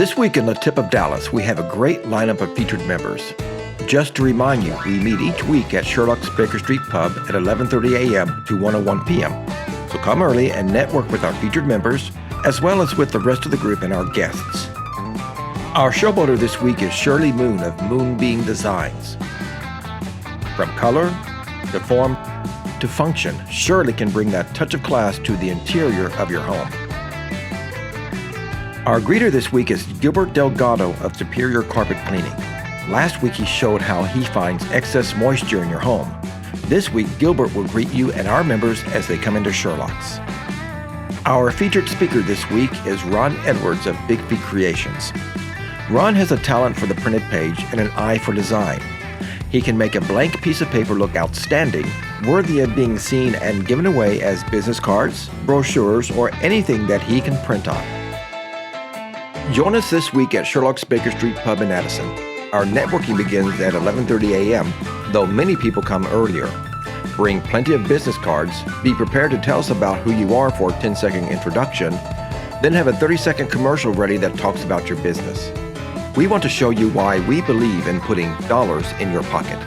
This week in LeTip of Dallas, we have a great lineup of featured members. Just to remind you, we meet each week at Sherlock's Baker Street Pub at 11:30 a.m. to 1:01 p.m. So come early and network with our featured members, as well as with the rest of the group and our guests. Our showboater this week is Shirley Moon of Moonbeam Designs. From color, to form, to function, Shirley can bring that touch of class to the interior of your home. Our greeter this week is Gilbert Delgado of Superior Carpet Cleaning. Last week he showed how he finds excess moisture in your home. This week Gilbert will greet you and our members as they come into Sherlock's. Our featured speaker this week is Ron Edwards of Bigfeet Creations. Ron has a talent for the printed page and an eye for design. He can make a blank piece of paper look outstanding, worthy of being seen and given away as business cards, brochures, or anything that he can print on. Join us this week at Sherlock's Baker Street Pub in Addison. Our networking begins at 11:30 a.m., though many people come earlier. Bring plenty of business cards, be prepared to tell us about who you are for a 10-second introduction, then have a 30-second commercial ready that talks about your business. We want to show you why we believe in putting dollars in your pocket.